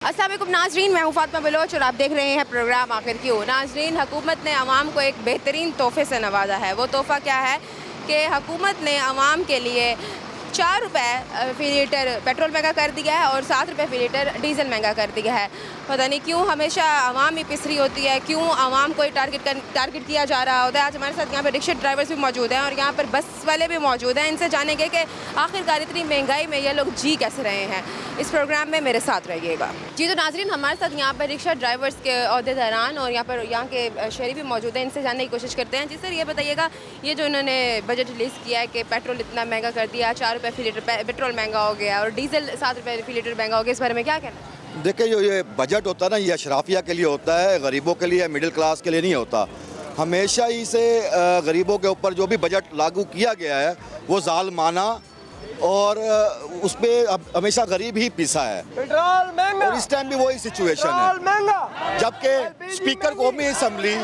अस्सलाम वालेकुम नाजरीन, मैं हूँ फातिमा बलोच और आप देख रहे हैं प्रोग्राम आखिर क्यों। नाजरीन, हुकूमत ने आवाम को एक बेहतरीन तोहफे से नवाजा है। वो तोहफ़ा क्या है कि हुकूमत ने आवाम के लिए 4 रुपये फ़ी लीटर पेट्रोल महंगा कर दिया है और 7 रुपये फ़ी लीटर डीज़ल महंगा कर दिया है। पता नहीं क्यों हमेशा आवाम ही पिसरी होती है, क्यों आवाम को ही टारगेट किया जा रहा होता है। आज हमारे साथ यहाँ पे रिक्शा ड्राइवर्स भी मौजूद हैं और यहाँ पर बस वाले भी मौजूद हैं। इनसे जानेंगे कि आखिरकार इतनी महंगाई में ये लोग जी कैसे रहे हैं। इस प्रोग्राम में मेरे साथ रहिएगा। जी तो नाजरीन, हमारे साथ यहाँ पर रिक्शा ड्राइवर्स के अहदेदारान और यहाँ के शहरी भी मौजूद हैं। इनसे जानने की कोशिश करते हैं। जी सर, ये बताइएगा, ये जो इन्होंने बजट रिलीज़ किया है कि पेट्रोल इतना महंगा कर दिया, 4 रुपये फ़ी लीटर पेट्रोल महंगा हो गया और डीज़ल 7 रुपये फ़ी लीटर महंगा हो गया, इस बारे में क्या कहना है? देखिए, जो ये बजट होता है ना, ये अशराफिया के लिए होता है, गरीबों के लिए, मिडिल क्लास के लिए नहीं होता। हमेशा ही से गरीबों के ऊपर जो भी बजट लागू किया गया है वो ज़ालिमाना और उस पर हमेशा गरीब ही पिसा है। पेट्रोल महंगा और इस टाइम भी वही सिचुएशन है, जबकि स्पीकर कौमी असम्बली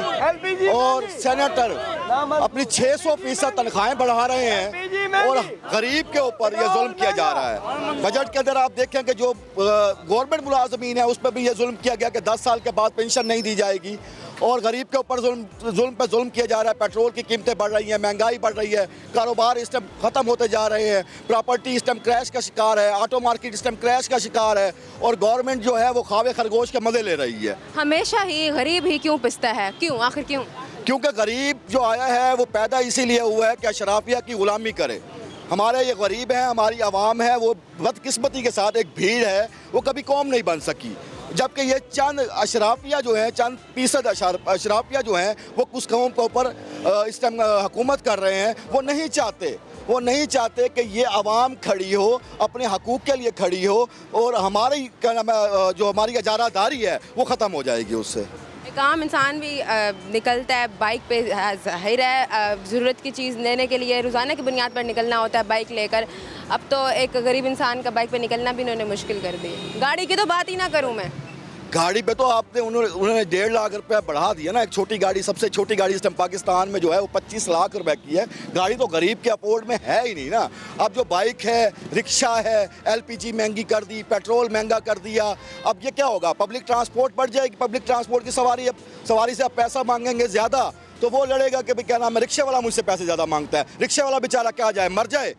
और सेनेटर अपनी 600% तनख्वाहें बढ़ा रहे हैं और गरीब के ऊपर यह जुल्म किया जा रहा है। बजट के अंदर आप देखें कि जो गवर्नमेंट मुलाजमीन है उस पर भी यह जुल्म किया गया कि 10 साल के बाद पेंशन नहीं दी जाएगी और गरीब के ऊपर जुल्म पे जुल्म किया जा रहा है। पेट्रोल की कीमतें बढ़ रही हैं, महंगाई बढ़ रही है, कारोबार इस टाइम ख़त्म होते जा रहे हैं, प्रॉपर्टी इस टाइम क्रैश का शिकार है, ऑटो मार्केट इस टाइम क्रैश का शिकार है और गवर्नमेंट जो है वो खावे खरगोश के मज़े ले रही है। हमेशा ही गरीब ही क्यों पिसता है, क्यों, आखिर क्यों? क्योंकि गरीब जो आया है वो पैदा इसीलिए हुआ है कि अशराफिया की ग़ुलामी करे। हमारे ये गरीब हैं, हमारी आवाम है, वो बदकिस्मती के साथ एक भीड़ है, वो कभी कौम नहीं बन सकी। जबकि ये चंद अशराफिया जो हैं, चंद फीसद अशराफिया जो हैं, वो कुछ कौम के ऊपर इस टाइम हुकूमत कर रहे हैं। वो नहीं चाहते कि ये आवाम खड़ी हो, अपने हकूक़ के लिए खड़ी हो और हमारी क्या नाम है, जो हमारी इजारादारी है वो ख़त्म हो जाएगी उससे। एक आम इंसान भी निकलता है बाइक पे, जाहिर है ज़रूरत की चीज़ लेने के लिए रोज़ाना की बुनियाद पर निकलना होता है बाइक लेकर। अब तो एक गरीब इंसान का बाइक पे निकलना भी इन्होंने मुश्किल कर दी। गाड़ी की तो बात ही ना करूँ मैं। गाड़ी पे तो आपने उन्होंने 1.5 लाख रुपया बढ़ा दिया ना। एक छोटी गाड़ी, सबसे छोटी गाड़ी इस टाइम पाकिस्तान में जो है वो 25 लाख रुपए की है। गाड़ी तो गरीब के अफोर्ड में है ही नहीं ना। अब जो बाइक है, रिक्शा है, LPG महंगी कर दी, पेट्रोल महंगा कर दिया। अब ये क्या होगा? पब्लिक ट्रांसपोर्ट बढ़ जाएगी। पब्लिक ट्रांसपोर्ट की सवारी से आप पैसा मांगेंगे ज़्यादा तो वो लड़ेगा कि भाई क्या नाम है, रिक्शे वाला मुझसे पैसे ज़्यादा मांगता है। रिक्शे वाला बेचारा क्या जाए, मर जाए?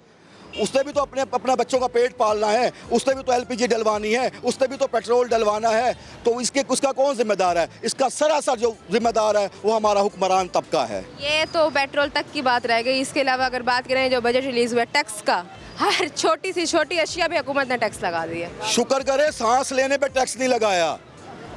उसने भी तो अपने बच्चों का पेट पालना है, उसने भी तो LPG डलवानी है, उसने भी तो पेट्रोल डलवाना है। तो उसका कौन जिम्मेदार है? इसका सरासर जो जिम्मेदार है वो हमारा हुक्मरान तबका है। ये तो पेट्रोल तक की बात रह गई। इसके अलावा अगर बात करें जो बजट रिलीज़ हुआ टैक्स का, हर छोटी सी छोटी अशिया भी हुकूमत ने टैक्स लगा दिया। शुक्र करे सांस लेने पे टैक्स नहीं लगाया।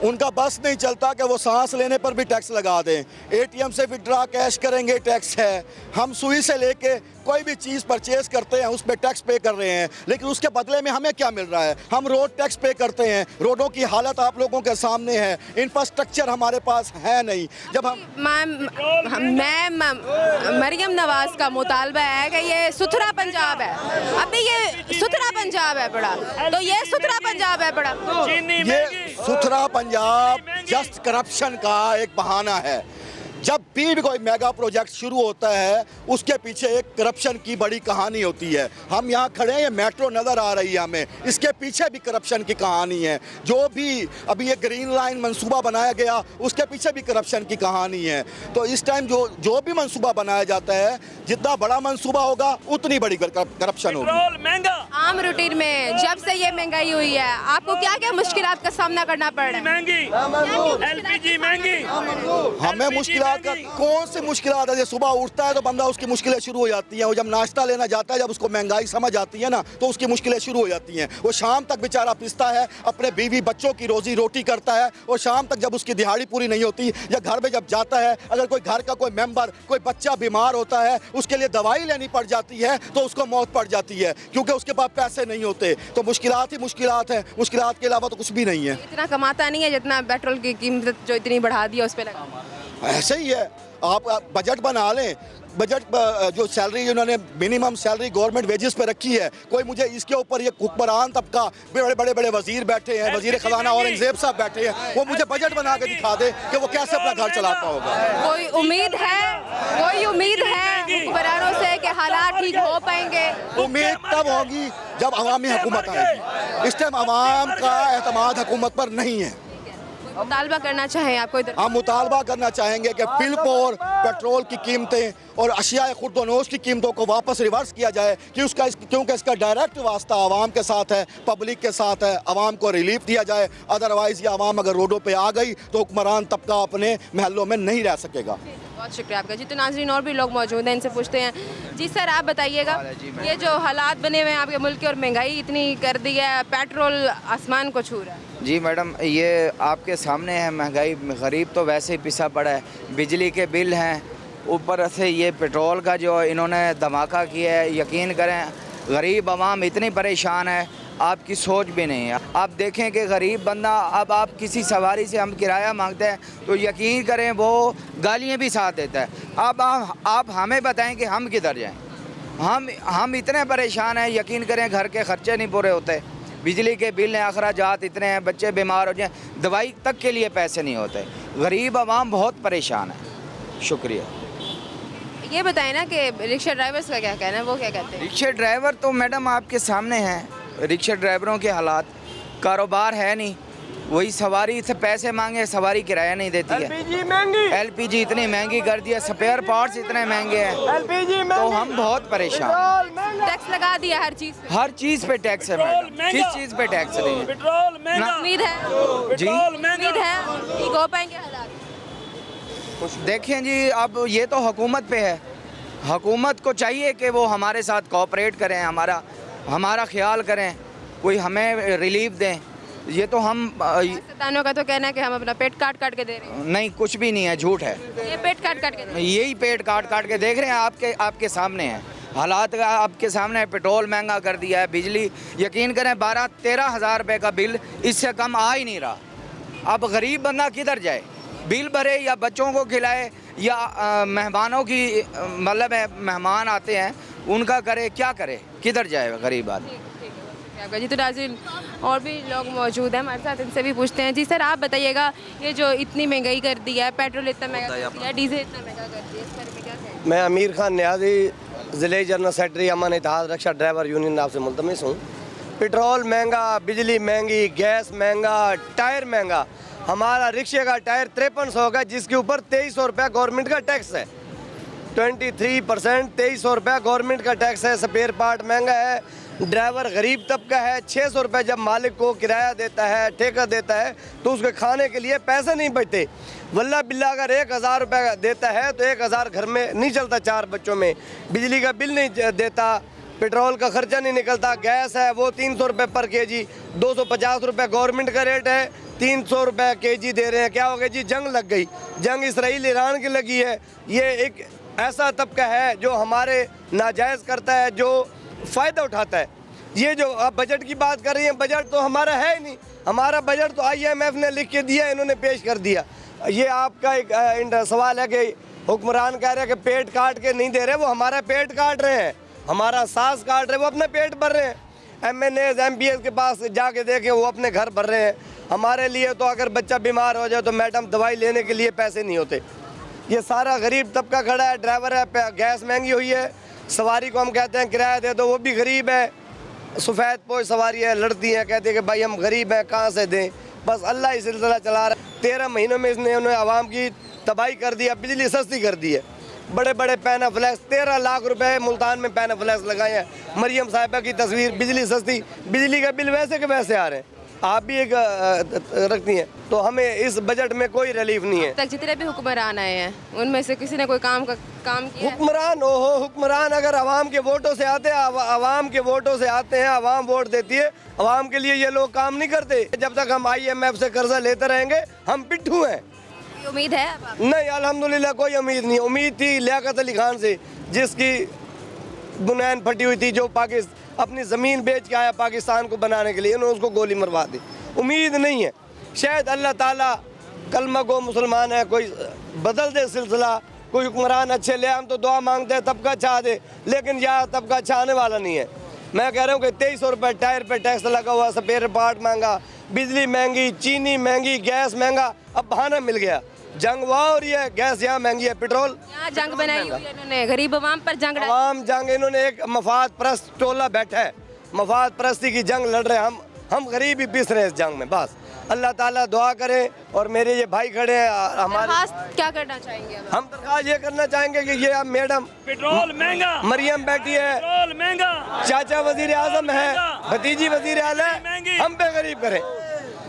उनका बस नहीं चलता कि वो सांस लेने पर भी टैक्स लगा दें। ATM से विड्रा कैश करेंगे टैक्स है। हम सुई से लेके कोई भी चीज़ परचेज़ करते हैं उस पर टैक्स पे कर रहे हैं, लेकिन उसके बदले में हमें क्या मिल रहा है? हम रोड टैक्स पे करते हैं। रोडों की हालत आप लोगों के सामने है, इंफ्रास्ट्रक्चर हमारे पास है नहीं। जब मैं मरियम नवाज का मुतालबा है कि ये सुथरा पंजाब है। अभी ये सुथरा पंजाब है बड़ा, तो ये सुथरा पंजाब है बड़ा। ये सुथरा पंजाब जस्ट करप्शन का एक बहाना है। जब भी कोई मेगा प्रोजेक्ट शुरू होता है उसके पीछे एक करप्शन की बड़ी कहानी होती है। हम यहाँ खड़े हैं, ये मेट्रो नज़र आ रही है हमें, इसके पीछे भी करप्शन की कहानी है। जो भी अभी ये ग्रीन लाइन मंसूबा बनाया गया उसके पीछे भी करप्शन की कहानी है। तो इस टाइम जो भी मंसूबा बनाया जाता है, जितना बड़ा मंसूबा होगा उतनी बड़ी करप्शन होगी। आम रूटीन में जब से ये महंगाई हुई है आपको क्या क्या मुश्किलात का सामना करना पड़ रहा है? LPG महंगी, हमें मुश्किलात का कौन सी मुश्किलात है? सुबह उठता है तो बंदा उसकी मुश्किलें शुरू हो जाती हैं। वो जब नाश्ता लेना जाता है, जब उसको महंगाई समझ आती है ना, तो उसकी मुश्किलें शुरू हो जाती हैं। वो शाम तक बेचारा पिसता है, अपने बीवी बच्चों की रोजी रोटी करता है और शाम तक जब उसकी दिहाड़ी पूरी नहीं होती या घर में जब जाता है, अगर कोई घर का कोई मेंबर, कोई बच्चा बीमार होता है, उसके लिए दवाई लेनी पड़ जाती है तो उसको मौत पड़ जाती है क्योंकि उसके पास पैसे नहीं होते। तो मुश्किलात ही मुश्किलात है, मुश्किलात के अलावा तो कुछ भी नहीं है। इतना कमाता नहीं है जितना पेट्रोल की कीमत जो इतनी बढ़ा दी है उस पर लगा। ऐसे ही है। आप बजट बना लें, बजट जो सैलरी उन्होंने मिनिमम सैलरी गवर्नमेंट वेजेस पे रखी है, कोई मुझे इसके ऊपर ये हुक्मरान तबका बड़े बड़े बड़े वजीर बैठे हैं, वजीर खजाना औरंगजेब साहब बैठे हैं, वो मुझे बजट बना के दिखा दे कि वो कैसे अपना घर चलाता होगा। कोई उम्मीद है हुक्मरानों से कि हालात ठीक हो पाएंगे? उम्मीद तब होगी जब अवामी हुकूमत आएगी। इस टाइम अवाम का एतमाद हुकूमत पर नहीं है। मुतालबा करना चाहें आपको इधर? हम मुतालबा करना चाहेंगे कि फिल्म और पेट्रोल की कीमतें और अशिया खुर्दोनोश की कीमतों को वापस रिवर्स किया जाए कि क्योंकि इसका डायरेक्ट वास्ता आवाम के साथ है, पब्लिक के साथ है। आवाम को रिलीफ दिया जाए, अदरवाइज़ ये आवाम अगर रोडों पे आ गई तो हुक्मरान तबका अपने महलों में नहीं रह सकेगा। बहुत शुक्रिया आपका जी। तो नाज़रीन और भी लोग मौजूद हैं, इनसे पूछते हैं। जी सर, आप बताइएगा, ये जो हालात बने हुए हैं आपके मुल्क के और महंगाई इतनी कर दी है, पेट्रोल आसमान को छू रहा है। जी मैडम, ये आपके सामने है महंगाई। गरीब तो वैसे ही पिसा पड़ा है, बिजली के बिल हैं, ऊपर से ये पेट्रोल का जो इन्होंने धमाका किया है। यकीन करें गरीब आवाम इतनी परेशान है, आपकी सोच भी नहीं है। आप देखें कि गरीब बंदा, अब आप किसी सवारी से हम किराया मांगते हैं तो यकीन करें वो गालियाँ भी साथ देता है। अब आप हमें बताएं कि हम किधर जाएं। हम इतने परेशान हैं, यकीन करें घर के खर्चे नहीं पूरे होते, बिजली के बिल हैं, अखराजात इतने हैं, बच्चे बीमार हो जाएं, दवाई तक के लिए पैसे नहीं होते। गरीब आवाम बहुत परेशान है। शुक्रिया। ये बताएं ना कि रिक्शा ड्राइवर्स का क्या कहना है, वो क्या कहते हैं? रिक्शा ड्राइवर तो मैडम आपके सामने हैं, रिक्शा ड्राइवरों के हालात, कारोबार है नहीं, वही सवारी से पैसे मांगे, सवारी किराया नहीं देती है। एलपीजी महंगी, एलपीजी इतनी महंगी कर दी है, स्पेयर पार्ट्स इतने महंगे हैं, एलपीजी तो महंगी, हम बहुत परेशान। पेट्रोल महंगा, टैक्स लगा दिया हर चीज़ पे। हर चीज़ पे टैक्स है मैडम, किस चीज़ पे टैक्स नहीं है? पेट्रोल महंगा, उम्मीद है जी उम्मीद है ठीक हो पाएंगे हालात? देखें जी, अब ये तो हुकूमत पे है। हुकूमत को चाहिए कि वो हमारे साथ कोऑपरेट करें, हमारा ख्याल करें, कोई हमें रिलीफ दें। ये तो हम सियासतदानों का तो कहना है कि हम अपना पेट काट काट के दे रहे हैं। नहीं, कुछ भी नहीं है, झूठ है। ये पेट काट काट के दे रहे हैं। यही पेट काट काट के देख रहे हैं, आपके सामने है हालात का, आपके सामने है। पेट्रोल महंगा कर दिया है, बिजली यकीन करें 12-13 हज़ार रुपये का बिल इससे कम आ ही नहीं रहा। अब गरीब बंदा किधर जाए, बिल भरे या बच्चों को खिलाए या मेहमानों की मतलब है, मेहमान आते हैं उनका करे, क्या करे, किधर जाए गरीब आदमी। आपका जी। तो नाज़रीन और भी लोग मौजूद हैं हमारे साथ, इनसे भी पूछते हैं। जी सर, आप बताइएगा, ये जो इतनी महंगाई कर दी है, पेट्रोल इतना महंगा कर दिया है, डीजल इतना महंगा कर दिया है, इस बारे में क्या कहें? मैं अमीर खान न्याजी, ज़िले जनरल सेक्रेटरी अमन इत्तेहाद रिक्शा ड्राइवर यूनियन नाम से मुल्तमिस हूँ। पेट्रोल महंगा, बिजली महंगी, गैस महंगा, टायर महंगा। हमारा रिक्शे का टायर 5300 का, जिसके ऊपर 2300 रुपया गवर्नमेंट का टैक्स है। 23% 2300 रुपया गवर्नमेंट का टैक्स है। स्पेयर पार्ट महंगा है। ड्राइवर गरीब तबका है। 600 रुपये जब मालिक को किराया देता है, ठेका देता है, तो उसके खाने के लिए पैसे नहीं बचते। वल्ला बिल्ला अगर 1000 रुपये देता है तो 1000 घर में नहीं चलता, 4 बच्चों में। बिजली का बिल नहीं देता, पेट्रोल का खर्चा नहीं निकलता। गैस है वो 300 रुपये पर केजी, 250 रुपये गवर्नमेंट का रेट है, 300 रुपये केजी दे रहे हैं। क्या हो गया जी, जंग लग गई, जंग इसराइल ईरान की लगी है। ये एक ऐसा तबका है जो हमारे नाजायज़ करता है, जो फ़ायदा उठाता है। ये जो आप बजट की बात कर रही हैं, बजट तो हमारा है ही नहीं। हमारा बजट तो IMF ने लिख के दिया, इन्होंने पेश कर दिया। ये आपका एक सवाल है कि हुक्मरान कह रहे हैं कि पेट काट के नहीं दे रहे, वो हमारा पेट काट रहे हैं, हमारा सांस काट रहे हैं, वो अपने पेट भर रहे हैं। MNAs MPs के पास जाके देखें, वो अपने घर भर रहे हैं। हमारे लिए तो अगर बच्चा बीमार हो जाए तो मैडम दवाई लेने के लिए पैसे नहीं होते। ये सारा गरीब तबका खड़ा है। ड्राइवर है, गैस महंगी हुई है, सवारी को हम कहते हैं किराया दे दो, वो भी गरीब है। सफ़ेद पोश सवारी है, लड़ती हैं, कहते हैं कि भाई हम गरीब हैं, कहाँ से दें। बस अल्लाह ही सिलसिला चला रहा है। 13 महीनों में इसने उन्हें आवाम की तबाही कर दिया, बिजली सस्ती कर दी है। बड़े बड़े पैनाफ्लेक्स 13 लाख रुपए मुल्तान में पैनाफ्लेक्स लगाए हैं। मरियम साहिबा की तस्वीर, बिजली सस्ती, बिजली का बिल वैसे के वैसे आ रहे हैं। आप भी एक रखती हैं, तो हमें इस बजट में कोई रिलीफ नहीं है। तक जितने भी हुक्मरान आए हैं उनमें से किसी ने कोई काम किया है? हुक्मरान हुक्मरान अगर आवाम के वोटों से आते हैं, आवाम के वोटों से आते हैं, आवाम वोट देती है, आवाम के लिए ये लोग काम नहीं करते। जब तक हम IMF से कर्जा लेते रहेंगे हम पिट्ठू हैं। उम्मीद है अब आप? नहीं, अल्हम्दुलिल्लाह कोई उम्मीद नहीं। उम्मीद थी लियाकत अली खान से, जिसकी बुनियाद फटी हुई थी, जो अपनी ज़मीन बेच के आया पाकिस्तान को बनाने के लिए, उन्होंने उसको गोली मरवा दी। उम्मीद नहीं है। शायद अल्लाह ताला कलमा को मुसलमान है, कोई बदल दे सिलसिला, कोई हुक्मरान अच्छे ले, हम तो दुआ मांगते हैं तबका अच्छा दे, लेकिन यहाँ तबका अच्छा आने वाला नहीं है। मैं कह रहा हूँ कि 2300 रुपये टायर पे टैक्स लगा हुआ, स्पेयर पार्ट महंगा, बिजली महंगी, चीनी महंगी, गैस महंगा। अब बहाना मिल गया, जंग वहाँ हो रही है, गैस यहाँ महंगी है, पेट्रोल यहाँ जंग बनाई हुई है इन्होंने, गरीब अवाम पर जंग डाली। आवाम जंग, इन्होंने एक मफाद परस्त टोला बैठा है, मफाद परस्ती की जंग लड़ रहे हैं। हम गरीब ही पिस रहे हैं इस जंग में। बस अल्लाह ताला दुआ करे। और मेरे ये भाई खड़े हैं हमारे, दरख्वास्त क्या करना चाहेंगे अब? हम दरख्वास्त ये करना चाहेंगे कि ये अब मैडम पेट्रोल महंगा, मरियम बैठी है, पेट्रोल महंगा, चाचा वजीर आजम है, भतीजी वजीर आला है, महंगी। हम पे गरीब करें।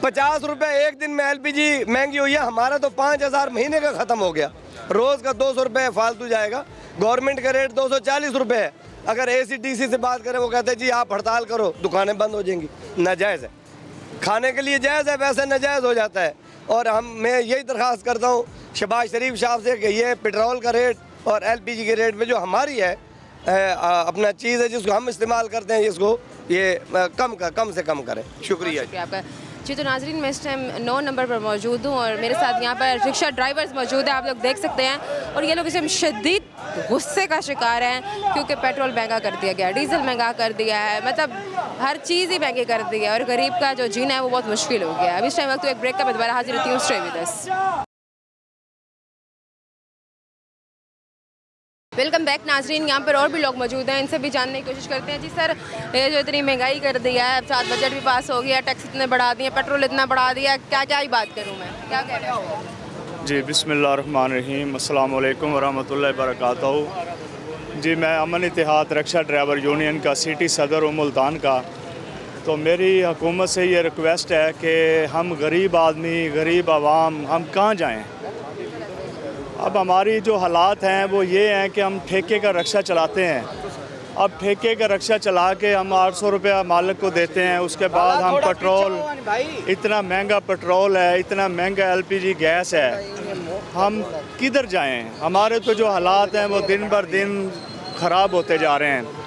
50 रुपए एक दिन में एलपीजी महंगी हुई है, हमारा तो 5000 महीने का ख़त्म हो गया। रोज़ का 200 रुपये फालतू जाएगा। गवर्नमेंट का रेट 240 रुपये है। अगर ACDC से बात करें, वो कहते हैं जी आप हड़ताल करो, दुकानें बंद हो जाएंगी। नाजायज़ है, खाने के लिए जायज़ है, वैसे नाजायज़ हो जाता है। और मैं यही दरख्वास्त करता हूँ शहबाज शरीफ साहब से कि ये पेट्रोल का रेट और LPG के रेट में जो हमारी है अपना चीज़ है जिसको हम इस्तेमाल करते हैं, इसको ये कम से कम करें। शुक्रिया आपका जी। तो नाजरीन, मैं इस टाइम 9 नंबर पर मौजूद हूँ और मेरे साथ यहाँ पर रिक्शा ड्राइवर्स मौजूद हैं, आप लोग देख सकते हैं। और ये लोग इस टाइम शदीद गुस्से का शिकार हैं क्योंकि पेट्रोल महंगा कर दिया गया, डीजल महंगा कर दिया है, मतलब हर चीज़ ही महंगी कर दी है और गरीब का जो जीना है वो बहुत मुश्किल हो गया है। अब इस टाइम वक्त एक ब्रेक का मैं दोबारा हाजिर होती हूँ। Stay with us. Welcome back नाजरीन, यहाँ पर और भी लोग मौजूद हैं, इनसे भी जानने की कोशिश करते हैं। जी सर, ये जो इतनी महंगाई कर दी है, साथ बजट भी पास हो गया, टैक्स इतने बढ़ा दिए, पेट्रोल इतना बढ़ा दिया, क्या ही बात करूँ मैं, क्या कह रहे हैं? जी बिस्मिल्लाहिर्रहमानिर्रहीम, अस्सलाम वालेकुम वरहमतुल्लाहि वबरकातुहू। जी मैं अमन इत्तेहाद रिक्शा ड्राइवर यूनियन का सिटी सदर हूँ मुल्तान का। तो मेरी हुकूमत से ये रिक्वेस्ट है कि हम गरीब आदमी, गरीब आवाम, हम कहाँ जाएँ। अब हमारी जो हालात हैं वो ये हैं कि हम ठेके का रिक्शा चलाते हैं। अब ठेके का रिक्शा चला के हम 800 रुपया मालिक को देते हैं, उसके बाद हम पेट्रोल, इतना महंगा पेट्रोल है, इतना महंगा LPG गैस है, हम किधर जाएं। हमारे तो जो हालात हैं वो दिन बर दिन ख़राब होते जा रहे हैं।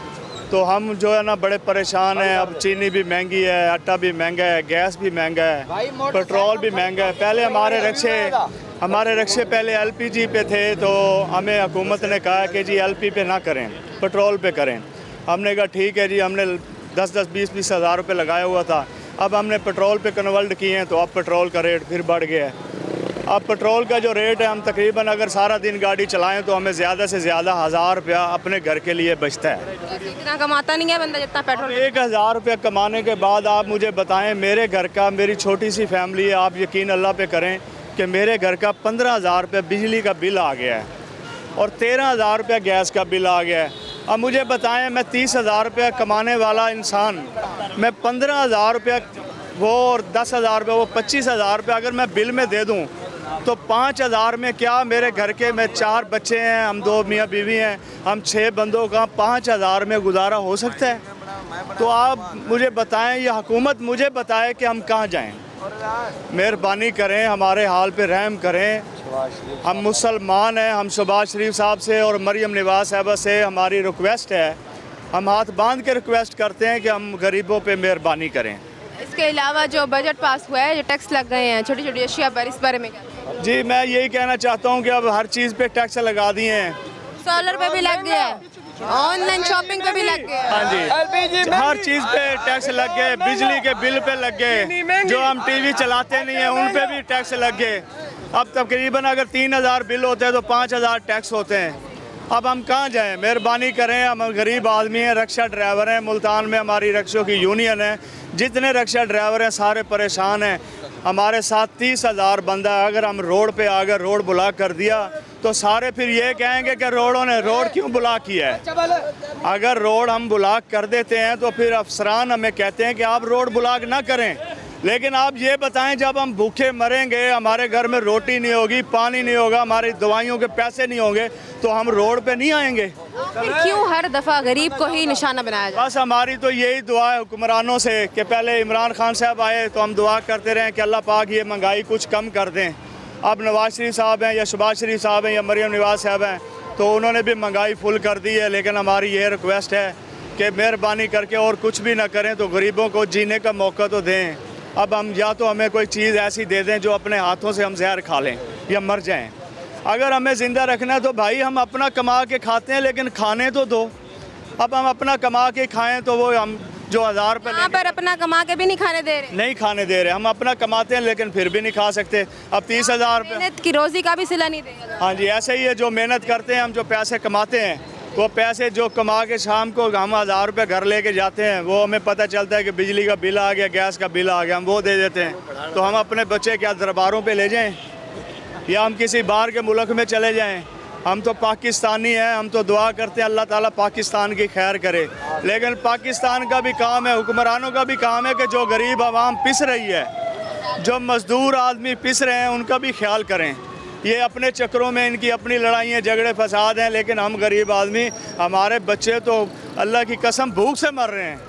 तो हम जो है ना बड़े परेशान हैं। अब चीनी भी महंगी है, आटा भी महंगा है, गैस भी महंगा है, पेट्रोल भी महंगा है। पहले हमारे रिक्शे पहले LPG पे थे, तो हमें हुकूमत ने कहा कि जी LP पे ना करें, पेट्रोल पे करें। हमने कहा ठीक है जी, हमने 10-10, 20-20 हज़ार रुपये लगाया हुआ था। अब हमने पेट्रोल पे कन्वर्ट किए हैं, तो अब पेट्रोल का रेट फिर बढ़ गया है। अब पेट्रोल का जो रेट है, हम तकरीबन अगर सारा दिन गाड़ी चलाएं तो हमें ज़्यादा से ज़्यादा 1000 रुपया अपने घर के लिए बचता है। इतना कमाता नहीं है बंदा जितना पेट्रोल। 1000 रुपया कमाने के बाद आप मुझे बताएं, मेरे घर का, मेरी छोटी सी फैमिली है, आप यकीन अल्लाह पे करें कि मेरे घर का 15,000 रुपया बिजली का बिल आ गया है और 13,000 रुपया गैस का बिल आ गया है। अब मुझे बताएं, मैं 30,000 रुपया कमाने वाला इंसान, मैं 15,000 रुपया वो और 10,000 रुपया वो 25,000 रुपया अगर मैं बिल में दे दूं तो 5,000 में क्या मेरे घर के, मैं 4 बच्चे हैं, हम 2 मियाँ बीवी हैं, हम 6 बंदों का 5,000 में गुजारा हो सकता है? तो आप मुझे बताएं, ये हुकूमत मुझे बताए कि हम कहाँ जाएं। मेहरबानी करें, हमारे हाल पे रहम करें। हम मुसलमान हैं, हम शहबाज शरीफ साहब से और मरियम नवाज साहबा से हमारी रिक्वेस्ट है, हम हाथ बांध के रिक्वेस्ट करते हैं कि हम गरीबों पे मेहरबानी करें। इसके अलावा जो बजट पास हुआ है, जो टैक्स लग गए हैं छोटी छोटी अशिया पर, इस बारे में क्या? जी मैं यही कहना चाहता हूँ कि अब हर चीज़ पे टैक्स लगा दिए हैं। सोलर पे भी लग गया, ऑनलाइन शॉपिंग पे भी लग गया। हाँ जी, हर चीज़ पे टैक्स लग गए, बिजली के बिल पे लग गए, जो हम TV चलाते नहीं हैं उन पे भी टैक्स लग गए। अब तकरीबन अगर 3,000 बिल होते हैं तो 5,000 टैक्स होते हैं। अब हम कहाँ जाएं? मेहरबानी करें, हम गरीब आदमी हैं, रिक्शा ड्राइवर हैं, मुल्तान में हमारी रिक्शों की यूनियन है, जितने रिक्शा ड्राइवर हैं सारे परेशान हैं। हमारे साथ 30,000 बंदा है, अगर हम रोड पे आकर रोड ब्लॉक कर दिया तो सारे फिर ये कहेंगे कि रोडों ने रोड क्यों ब्लॉक किया है। अगर रोड हम ब्लॉक कर देते हैं तो फिर अफसरान हमें कहते हैं कि आप रोड ब्लॉक ना करें, लेकिन आप ये बताएं जब हम भूखे मरेंगे, हमारे घर में रोटी नहीं होगी, पानी नहीं होगा, हमारी दवाइयों के पैसे नहीं होंगे, तो हम रोड पे नहीं आएंगे। फिर क्यों हर दफ़ा गरीब को ही निशाना बनाया जाए? बस हमारी तो यही दुआ है हुक्मरानों से कि पहले इमरान खान साहब आए तो हम दुआ करते रहें कि अल्लाह पाक ये महंगाई कुछ कम कर दें। अब नवाज शरीफ साहब हैं या शहबाज शरीफ साहब हैं या मरियम नवाज साहब हैं, तो उन्होंने भी महंगाई फुल कर दी है, लेकिन हमारी ये रिक्वेस्ट है कि मेहरबानी करके और कुछ भी ना करें तो गरीबों को जीने का मौका तो दें। अब हम या तो हमें कोई चीज़ ऐसी दे दें जो अपने हाथों से हम जहर खा लें या मर जाएं। अगर हमें ज़िंदा रखना है तो भाई हम अपना कमा के खाते हैं, लेकिन खाने तो दो। अब हम अपना कमा के खाएं तो वो हम जो 1000 रुपये यहाँ पर अपना कमा के भी नहीं खाने दे रहे, नहीं खाने दे रहे। हम अपना कमाते हैं लेकिन फिर भी नहीं खा सकते। अब 30,000 रुपये, मेहनत की रोजी का भी सिला नहीं देगा। हाँ जी, ऐसे ही है। जो मेहनत करते हैं हम, जो पैसे कमाते हैं, वो पैसे जो कमा के शाम को हम 1000 रुपये घर लेके जाते हैं, वो हमें पता चलता है कि बिजली का बिल आ गया, गैस का बिल आ गया, हम वो दे देते हैं। तो हम अपने बच्चे क्या दरबारों पे ले जाएं या हम किसी बाहर के मुल्क में चले जाएं? हम तो पाकिस्तानी हैं, हम तो दुआ करते हैं अल्लाह ताला पाकिस्तान की खैर करे। लेकिन पाकिस्तान का भी काम है, हुक्मरानों का भी काम है कि जो गरीब आवाम पिस रही है, जो मज़दूर आदमी पिस रहे हैं, उनका भी ख्याल करें। ये अपने चक्रों में इनकी अपनी लड़ाइयाँ झगड़े फसाद हैं, लेकिन हम गरीब आदमी, हमारे बच्चे तो अल्लाह की कसम भूख से मर रहे हैं।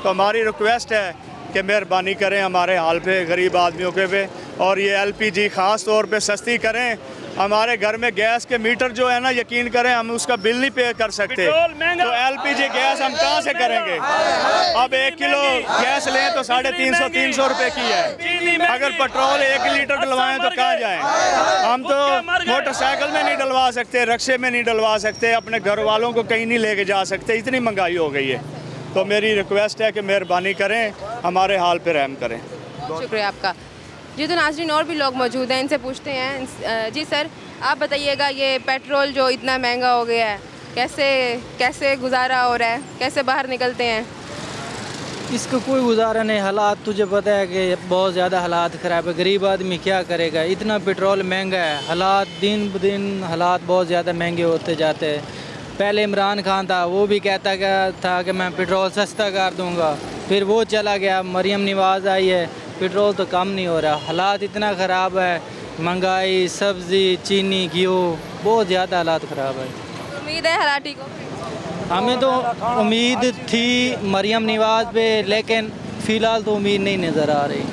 तो हमारी रिक्वेस्ट है कि मेहरबानी करें हमारे हाल पे, गरीब आदमियों पे। और ये LPG ख़ास तौर पे सस्ती करें। हमारे घर में गैस के मीटर जो है ना, यकीन करें हम उसका बिल नहीं पे कर सकते। तो LPG गैस हम कहाँ से करेंगे? अब 1 किलो गैस लें तो 350-300 रुपए की है। अगर पेट्रोल 1 लीटर डलवाएं तो कहाँ जाएं? हम तो मोटरसाइकिल में नहीं डलवा सकते, रिक्शे में नहीं डलवा सकते, अपने घर वालों को कहीं नहीं लेके जा सकते, इतनी महंगाई हो गई है। तो मेरी रिक्वेस्ट है कि मेहरबानी करें, हमारे हाल पे रहम करें। शुक्रिया आपका जी। तो नाज़रीन और भी लोग मौजूद हैं, इनसे पूछते हैं। जी सर, आप बताइएगा, ये पेट्रोल जो इतना महंगा हो गया है, कैसे गुजारा हो रहा है, कैसे बाहर निकलते हैं? इसका कोई गुजारा नहीं। हालात तुझे पता है कि बहुत ज़्यादा हालात ख़राब है। गरीब आदमी क्या करेगा? इतना पेट्रोल महंगा है, हालात दिन ब दिन हालात बहुत ज़्यादा महंगे होते जाते हैं। पहले इमरान खान था, वो भी कहता था कि मैं पेट्रोल सस्ता कर दूंगा, फिर वो चला गया। मरियम नवाज़ आई है, पेट्रोल तो कम नहीं हो रहा। हालात इतना ख़राब है, महंगाई, सब्ज़ी, चीनी, घी, बहुत ज़्यादा हालात ख़राब है। उम्मीद है हालात ठीक हो? हमें तो उम्मीद थी मरियम नवाज़ पे, लेकिन फ़िलहाल तो उम्मीद नहीं नज़र आ रही।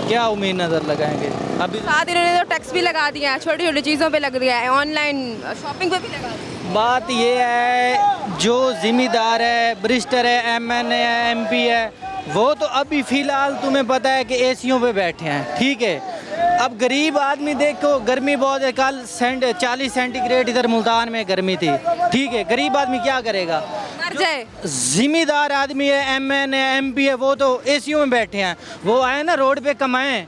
क्या उम्मीद नज़र लगाएंगे? अभी साथ इन्होंने तो टैक्स भी लगा दिया है, छोटी छोटी चीज़ों पे लग दिया है, ऑनलाइन शॉपिंग पे भी लगा दिया। बात ये है, जो ज़िम्मेदार है, बरिस्टर है, MNA है, MP है, वो तो अभी फ़िलहाल तुम्हें पता है कि एसियों पे बैठे हैं, ठीक है। अब गरीब आदमी देखो, गर्मी बहुत है। कल 40 सेंटीग्रेड इधर मुल्तान में गर्मी थी, ठीक है। गरीब आदमी क्या करेगा? मर जाए। ज़िम्मेदार आदमी है, MNA MP है, वो तो एसियों में बैठे हैं। वो आए ना रोड पे कमाएं,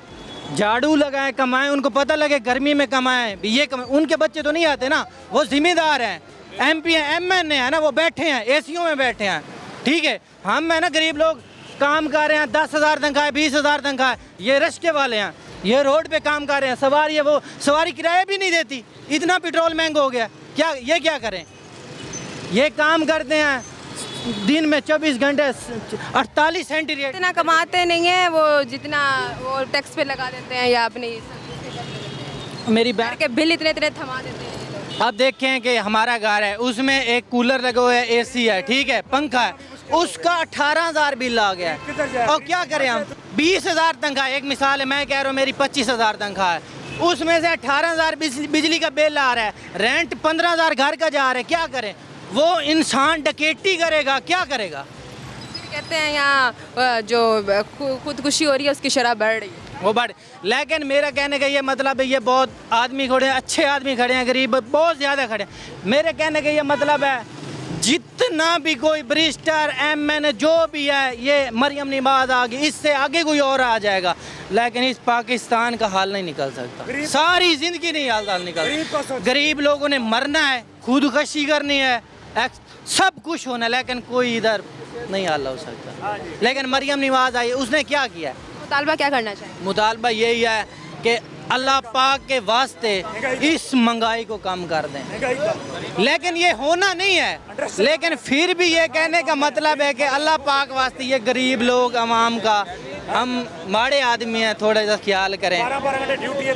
झाड़ू लगाएं, कमाएं, उनको पता लगे गर्मी में कमाएं, ये कमाएं। उनके बच्चे तो नहीं आते ना, वो ज़िम्मेदार हैं, MP है, MNA है ना, वो बैठे हैं, एसियों में बैठे हैं, ठीक है। हम है ना गरीब लोग काम कर रहे हैं, 10,000 तनख्वाह, 20,000 तनख्वाह, ये रिक्शे वाले हैं, ये रोड पे काम कर रहे हैं। सवारी है, वो सवारी किराया भी नहीं देती, इतना पेट्रोल महंगा हो गया। क्या करें? ये काम करते हैं दिन में 24 घंटे, 48 सेंटीग्रेड। इतना कमाते नहीं है वो, जितना वो टैक्स पे लगा देते हैं या अपनी मेरी घर के बिल इतने थमा देते हैं। अब देखें कि हमारा घर है, उसमें एक कूलर लगा हुआ है, AC है, ठीक है, पंखा है, उसका 18,000 बिल आ गया है। और क्या करें हम? 20,000 तनख्वाह, एक मिसाल है, मैं कह रहा हूँ मेरी 25,000 तनख्वाह है, उसमें से 18,000 बिजली का बिल आ रहा है, रेंट 15,000 घर का जा रहा है। क्या करें? वो इंसान डकैती करेगा, क्या करेगा? कहते हैं यहाँ जो खुदकुशी हो रही है उसकी शरह बढ़ रही है, वो बढ़। लेकिन मेरा कहने का ये मतलब है, ये बहुत आदमी खड़े हैं, अच्छे आदमी खड़े हैं, गरीब बहुत ज़्यादा खड़े हैं। मेरे कहने का ये मतलब है, जितना भी कोई बरिस्टर, MNA जो भी है, ये मरियम नवाज़ आ गई, इससे आगे कोई और आ जाएगा, लेकिन इस पाकिस्तान का हाल नहीं निकल सकता। सारी ज़िंदगी नहीं हाल निकल। गरीब लोगों ने मरना है, खुदकशी करनी है, सब कुछ होना, लेकिन कोई इधर नहीं हल हो सकता। लेकिन मरियम नवाज़ आई, उसने क्या किया है? मुतालबा क्या करना चाहिए? मुतालबा यही है कि अल्लाह पाक के वास्ते इस महंगाई को कम कर दें। लेकिन ये होना नहीं है, लेकिन फिर भी ये कहने का मतलब है कि अल्लाह पाक वास्ते ये गरीब लोग आवाम का, हम माड़े आदमी हैं, थोड़ा सा ख्याल करें,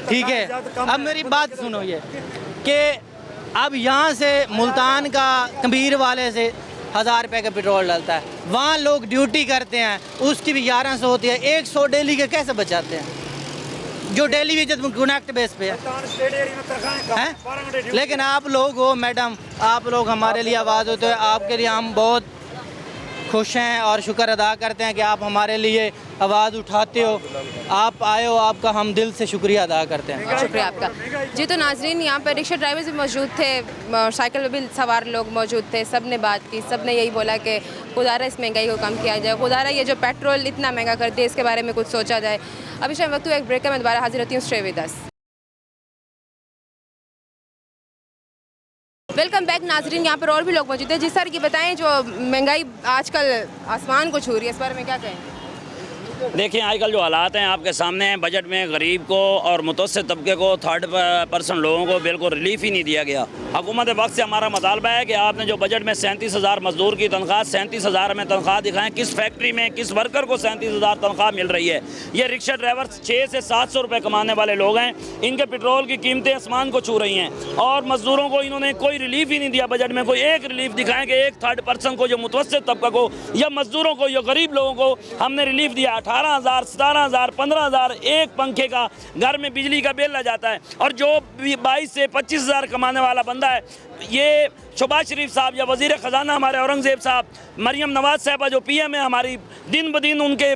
ठीक है। अब मेरी बात सुनो, ये कि अब यहाँ से मुल्तान का कबीर वाले से 1000 रुपये का पेट्रोल डलता है, वहाँ लोग ड्यूटी करते हैं, उसकी भी 1100 होती है, 100 डेली के कैसे बचाते हैं? जो डेली वेजेस कनेक्ट बेस पे है। लेकिन आप लोग हो मैडम, आप लोग हमारे लिए आवाज़ होते हैं, आपके लिए हम बहुत खुश हैं और शुक्र अदा करते हैं कि आप हमारे लिए आवाज़ उठाते हो, आप आए हो, आपका हम दिल से शुक्रिया अदा करते हैं। शुक्रिया आपका। जी तो नाजरीन, यहाँ पर रिक्शा ड्राइवर्स भी मौजूद थे, साइकिल में भी सवार लोग मौजूद थे, सब ने बात की, सब ने यही बोला कि खुदारा इस महंगाई को कम किया जाए, खुदारा ये जो पेट्रोल इतना महंगा कर दिया इसके बारे में कुछ सोचा जाए। अब इस टाइम वक्त एक ब्रेक है, मैं दोबारा हाजिर होती हूँ, stay with us. Welcome back नाजरीन, यहाँ पर और भी लोग मौजूद हैं। जी सर, ये बताएं जो महंगाई आजकल आसमान को छू रही है, इस बारे में क्या कहें? देखिए आजकल जो हालात हैं आपके सामने हैं, बजट में गरीब को और मुतवस्सित तबके को, थर्ड पर्सन लोगों को बिल्कुल रिलीफ ही नहीं दिया गया। हुकूमत वक्त से हमारा मुतालबा है कि आपने जो बजट में 37,000 मजदूर की तनख्वाह, 37,000 में तनख्वाह दिखाएं, किस फैक्ट्री में किस वर्कर को 37,000 तनख्वाह मिल रही है। ये रिक्शा ड्राइवर 600 से 700 रुपये कमाने वाले लोग हैं, इनके पेट्रोल की कीमतें आसमान को छू रही हैं और मजदूरों को इन्होंने कोई रिलीफ ही नहीं दिया। बजट में कोई एक रिलीफ दिखाएं कि एक थर्ड पर्सन को, जो मुतवस्सित तबका को या मजदूरों को या गरीब लोगों को हमने रिलीफ दिया। 18,000, 17,000, 15,000 एक पंखे का घर में बिजली का बिल आ जाता है। और जो 22 से 25,000 कमाने वाला बंदा है, ये शहबाज शरीफ साहब या वज़ीर ख़जाना हमारे औरंगज़ेब साहब, मरियम नवाज़ साहबा जो PM है हमारी, दिन ब दिन उनके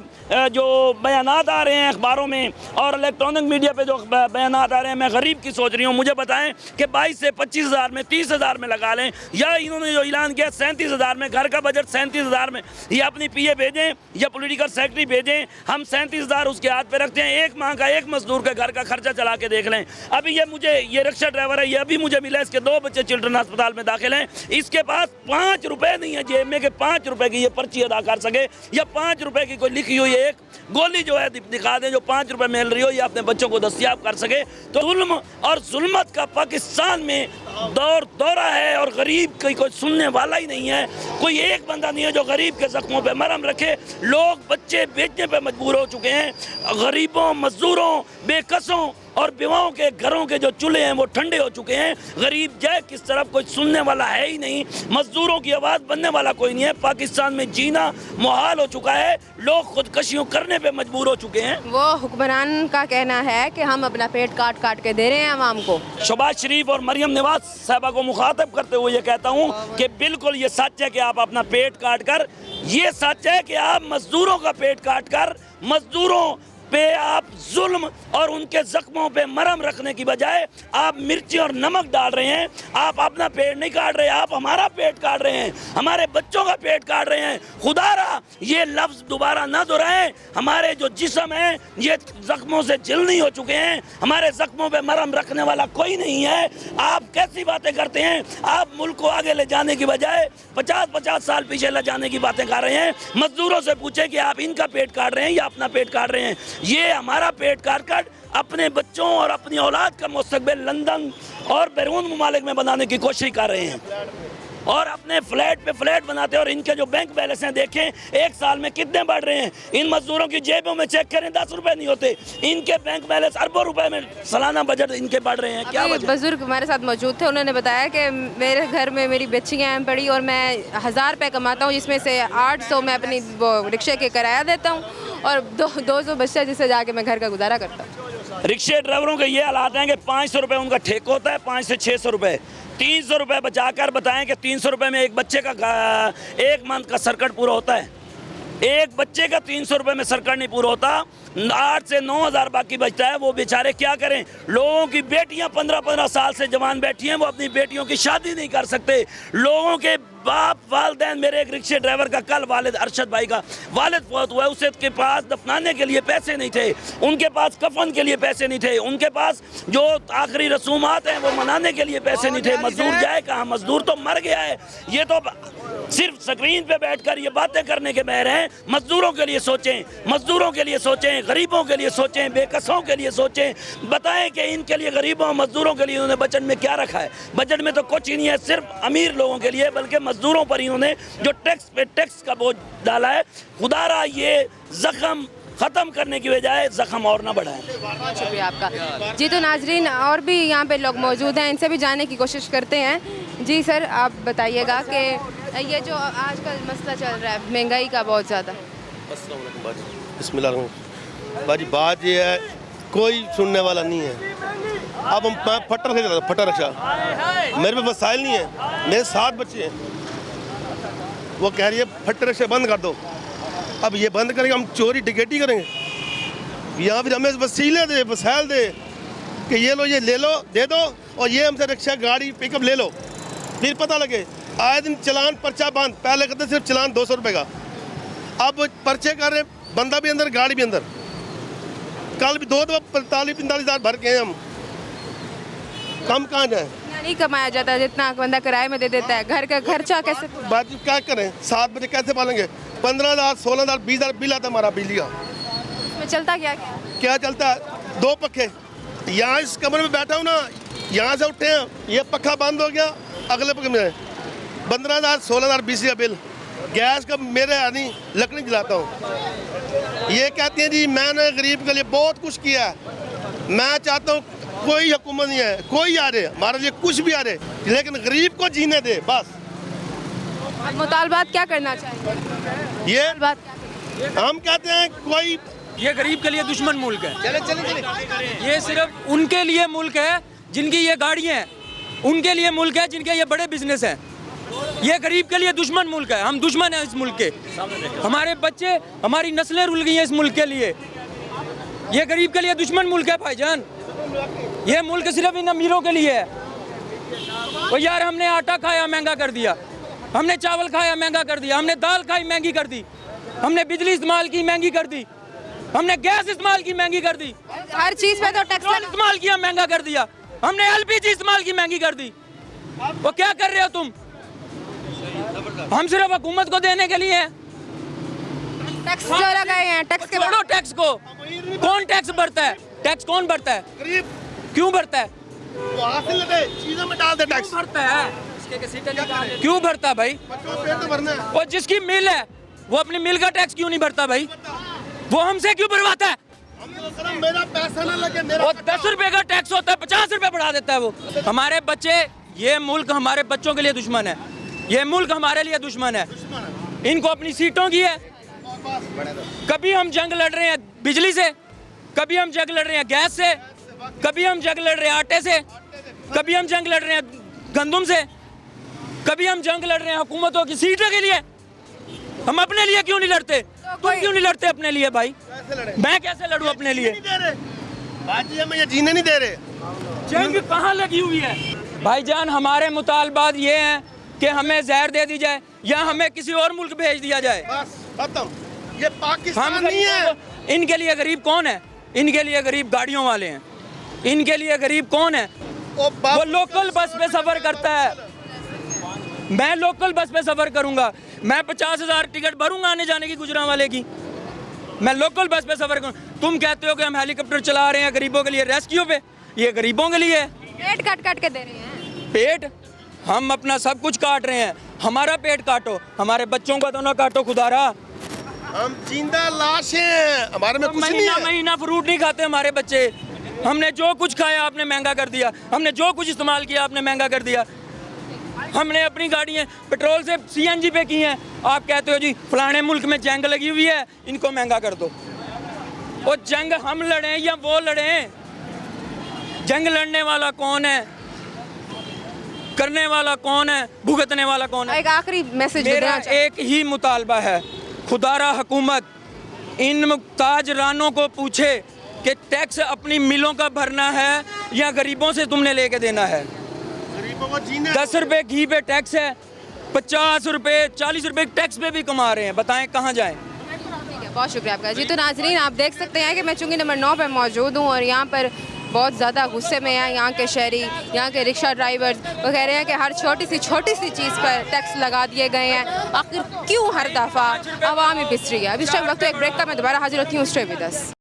जो बयानात आ रहे हैं अखबारों में और इलेक्ट्रॉनिक मीडिया पे जो बयानात आ रहे हैं, मैं गरीब की सोच रही हूँ। मुझे बताएं कि 22 से 25,000 में, 30,000 में लगा लें, या इन्होंने जो ऐलान किया 37,000 में, घर का बजट 37,000 में, ये अपनी PA भेजें या पॉलिटिकल सेक्रेटरी भेजें, हम 37,000 उसके हाथ पे रखते हैं। एक माह का एक मजदूर का घर का खर्चा चला के देख लें। अभी ये रिक्शा ड्राइवर है, ये अभी मुझे मिला, इसके 2 बच्चे चिल्ड्रन अस्पताल में दाखिल हैं, इसके पास 5 रुपए नहीं है जेब में कि 5 रुपए की ये पर्ची अदा कर सके, या 5 रुपए की कोई लिखी हुई एक गोली जो है दिखा दें जो 5 रुपए मिल रही हो, या अपने बच्चों को दस्तयाब कर सके। तो जुल्म और जुल्मत का पाकिस्तान में दौरा है और गरीब की कोई सुनने वाला ही नहीं है। कोई एक बंदा नहीं है जो गरीब के जख्मों पे मरहम रखे। लोग बच्चे बेचने पे मजबूर हो चुके हैं। गरीबों, मजदूरों, बेकसों और बेवाओं के घरों के जो चूल्हे हैं वो ठंडे हो चुके हैं। गरीब जाए किस तरफ, कोई सुनने वाला है ही नहीं। मजदूरों की आवाज़ बनने वाला कोई नहीं है। पाकिस्तान में जीना मुहाल हो चुका है। लोग खुदकशियों करने पे मजबूर हो चुके हैं। वो हुक्मरान का कहना है कि हम अपना पेट काट काट के दे रहे हैं आवाम को। शहबाज शरीफ और मरियम नवाज साहबा को मुखातब करते हुए ये कहता हूँ कि बिल्कुल ये सच है कि आप अपना पेट काट कर, ये सच है कि आप मजदूरों का पेट काट कर, मजदूरों पे आप जुल्म और उनके जख्मों पे मरहम रखने की बजाय आप मिर्ची और नमक डाल रहे हैं। आप अपना पेट नहीं काट रहे, आप हमारा पेट काट रहे हैं, हमारे बच्चों का पेट काट रहे हैं। खुदारा ये लफ्ज़ दोबारा ना दोहराएं। हमारे जो जिस्म हैं ये जख्मों से झिलनी हो चुके हैं। हमारे जख्मों पे मरहम रखने वाला कोई नहीं है। आप कैसी बातें करते हैं? आप मुल्क को आगे ले जाने की बजाय 50-50 साल पीछे ले जाने की बातें कर रहे हैं। मजदूरों से पूछे कि आप इनका पेट काट रहे हैं या अपना पेट काट रहे हैं। ये हमारा पेट काट काट अपने बच्चों और अपनी औलाद का मुस्तकबिल लंदन और बैरून ममालिक में बनाने की कोशिश कर रहे हैं और अपने फ्लैट पे फ्लैट बनाते हैं। और इनके जो बैंक बैलेंस हैं देखें, एक साल में कितने बढ़ रहे हैं। इन मजदूरों की जेबों में चेक करें 10 रुपए नहीं होते, इनके बैंक बैलेंस अरबों रुपए में सालाना बजट इनके बढ़ रहे हैं। क्या बुजुर्ग हमारे साथ मौजूद थे, उन्होंने बताया कि मेरे घर में मेरी बच्चियाँ हैं पड़ी और मैं 1000 रुपये कमाता हूँ, जिसमें से 800 मैं अपनी वो रिक्शे के किराया देता हूँ और 200 बच्चा जिससे जाके मैं घर का गुजारा करता हूँ। रिक्शे ड्राइवरों के ये हालात हैं कि 500 रुपये उनका ठेका होता है, 500 से 600 रुपये। 300 रुपये बचाकर बताएं कि 300 रुपये में एक बच्चे का एक मंथ का सर्किट पूरा होता है। एक बच्चे का 300 रुपये में सर्किट नहीं पूरा होता, 8 से 9,000 बाकी बचता है। वो बेचारे क्या करें? लोगों की बेटियां 15-15 साल से जवान बैठी हैं, वो अपनी बेटियों की शादी नहीं कर सकते। लोगों के बाप वालदैन, मेरे एक रिक्शे ड्राइवर का कल वालिद अरशद भाई का वालिद फौत हुआ है, उसे के पास दफनाने के लिए पैसे नहीं थे, उनके पास कफन के लिए पैसे नहीं थे, उनके पास जो आखिरी रसूमात हैं वो मनाने के लिए पैसे नहीं थे। मजदूर जाए कहाँ? मजदूर तो मर गया है। ये तो सिर्फ स्क्रीन पे बैठकर ये बातें करने के बहर हैं। मजदूरों के लिए सोचें, मजदूरों के लिए सोचें, गरीबों के लिए सोचें, बेकसों के लिए सोचें। बताएं कि इनके लिए, गरीबों और मजदूरों के लिए उन्होंने बजट में क्या रखा है। बजट में तो कुछ ही नहीं है, सिर्फ अमीर लोगों के लिए, बल्कि मजदूरों पर इन्होंने जो टैक्स पे टैक्स का बोझ डाला है। खुदारा ये जख्म ख़त्म करने की बजाय जख्म और ना बढ़ाएं। बहुत शुक्रिया आपका। जी तो नाजरीन, और भी यहाँ पे लोग मौजूद हैं, इनसे भी जानने की कोशिश करते हैं। जी सर, आप बताइएगा कि ये जो आजकल मसला चल रहा है महंगाई का बहुत ज़्यादा। बिस्मिल्लाह बाजी, बात ये है कोई सुनने वाला नहीं है। अब हम फटर रिक्शा, मेरे पे वसाइल नहीं है, मेरे 7 बच्चे हैं, वो कह रही है फट्टे रिक्शे बंद कर दो। अब ये बंद करेंगे, हम चोरी टिकेटी करेंगे? यहाँ फिर हमें वसीले दे, वसाइल दे कि ये लो, ये ले लो, दे दो, और ये हमसे रिक्शा गाड़ी पिकअप ले लो, फिर पता लगे। आए दिन चलान पर्चा बंद, पहले कहते सिर्फ चलान 200 रुपये का, अब पर्चे कर रहे, बंदा भी अंदर गाड़ी भी अंदर। कल भी 2 दफा 45-45 हज़ार भर के हैं हम, कम कहाँ जाए? नहीं कमाया जाता जितना बंदा किराए में दे देता है। घर का खर्चा कैसे पूरा? बात क्या करें, 7 बजे कैसे पालेंगे? 15,000, 16,000, 20,000 बिल आता हमारा बिजली का। इसमें चलता क्या क्या चलता है? 2 पखे। यहाँ इस कमरे में बैठा हूँ ना, यहाँ से उठे हैं, ये पखा बंद हो गया, अगले पखे में 15,000, 16,000, 20,000 बिल। गैस का मेरे यानी लकड़ी जलाता हूँ। ये कहती हैं जी मैंने गरीब के लिए बहुत कुछ किया है। मैं चाहता हूँ कोई हुकूमत नहीं है, कोई आ रहे हमारे लिए कुछ भी आ रहे, लेकिन गरीब को जीने दे बस। मुतालबात क्या करना चाहिए? ये बात हम कहते हैं कोई ये गरीब के लिए दुश्मन मुल्क है। चले चले चले ये सिर्फ उनके लिए मुल्क है जिनकी ये गाड़ियाँ हैं, उनके लिए मुल्क है जिनके ये बड़े बिजनेस हैं। ये गरीब के लिए दुश्मन मुल्क है, हम दुश्मन हैं इस मुल्क के। हमारे बच्चे, हमारी नस्लें रुल गई हैं इस मुल्क के लिए। ये गरीब के लिए दुश्मन मुल्क है भाईजान। ये मुल्क सिर्फ इन अमीरों के लिए है। वो यार हमने आटा खाया महंगा कर दिया, हमने चावल खाया महंगा कर दिया, हमने दाल खाई महंगी कर दी, हमने बिजली इस्तेमाल की महंगी कर दी, हमने गैस इस्तेमाल की महंगी कर दी, हर चीज पे तो टैक्स इस्तेमाल किया महंगा कर दिया, हमने एलपीजी इस्तेमाल की महंगी कर दी। वो क्या कर रहे हो तुम? हम सिर्फ हुकूमत को देने के लिए हैं। टैक्स जो लगाए हैं, टैक्स के छोड़ो टैक्स को। कौन टैक्स भरता है? टैक्स कौन भरता है? गरीब क्यों भरता है? वहाँ से लेते चीजों में डाल दे टैक्स। भरता है क्यों भरता है भाई? पेट तो भरना है। वो जिसकी मिल है वो अपनी मिल का टैक्स क्यों नहीं भरता भाई? वो हमसे क्यों भरवाता है? मेरा पैसा ना लगे, मेरा वो 10 रुपए का टैक्स होता है, 50 रुपए बढ़ा देता है वो। हमारे बच्चे, ये मुल्क हमारे बच्चों के लिए दुश्मन है, ये मुल्क हमारे लिए दुश्मन है। इनको अपनी सीटों की है। कभी हम जंग लड़ रहे हैं बिजली से, कभी हम जंग लड़ रहे हैं गैस से, कभी हम जंग लड़ रहे हैं आटे से, कभी हम जंग लड़ रहे हैं गंदम से, कभी हम जंग लड़ रहे हैं हुकूमतों की सीटों के लिए। हम अपने लिए क्यों नहीं लड़ते? तुम क्यों नहीं लड़ते अपने लिए भाई? मैं कैसे लड़ूं अपने लिए? बाजी हमें ये जीने नहीं दे रहे। जंग कहाँ लगी हुई है भाईजान? हमारे मुतालबात ये हैं कि हमें जहर दे दी जाए या हमें किसी और मुल्क भेज दिया जाए। बस खत्म। ये पाकिस्तान हम नहीं है। इनके लिए गरीब कौन है? इनके लिए गरीब गाड़ियों वाले हैं। इनके लिए गरीब कौन है? वो लोकल बस पे सफर करता है। मैं लोकल बस पे सफर करूंगा, मैं 50,000 टिकट भरूंगा आने जाने की गुजरांवाले की। मैं लोकल बस पे सफर करूँ। तुम कहते हो कि हम हेलीकॉप्टर चला रहे हैं गरीबों के लिए, रेस्क्यू पे। ये गरीबों के लिए है। पेट काट काट के दे रहे हैं। पेट हम अपना सब कुछ काट रहे हैं। हमारा पेट काटो, हमारे बच्चों का तो ना काटो खुदारा। हम जिंदा लाश हैं, हमारे में कुछ नहीं महीना है। महीना फ्रूट नहीं खाते हमारे बच्चे। हमने जो कुछ खाया आपने महंगा कर दिया, हमने जो कुछ इस्तेमाल किया आपने महंगा कर दिया। हमने अपनी गाड़ियाँ पेट्रोल से सीएनजी पे की हैं। आप कहते हो जी फलाने मुल्क में जंग लगी हुई है, इनको महंगा कर दो। वो जंग हम लड़ें या वो लड़ें? जंग लड़ने वाला कौन है? करने वाला कौन है? भुगतने वाला कौन है? एक आखिरी मैसेज मेरा एक ही मुतालबा है, खुदारा हुकूमत इन मुख्ताज रानों को पूछे कि टैक्स अपनी मिलों का भरना है या गरीबों से तुमने लेके देना है। 10 रुपए घी पे टैक्स है, 50 रुपए 40 रुपए टैक्स पे भी कमा रहे हैं। बताएं कहाँ जाएं? ठीक है, बहुत शुक्रिया आपका। जी तो नाजरीन आप देख सकते हैं कि मैं चूँकि नंबर 9 पर मौजूद हूँ और यहाँ पर बहुत ज़्यादा गुस्से में हैं यहाँ के शहरी, यहाँ के रिक्शा ड्राइवर्स। वो कह रहे हैं कि हर छोटी सी चीज़ पर टैक्स लगा दिए गए हैं। आखिर क्यों हर दफ़ा आवाम ही पिस रही है? अब इस टाइम वक्त एक ब्रेक का मैं दोबारा हाजिर होती हूँ। Stay with us.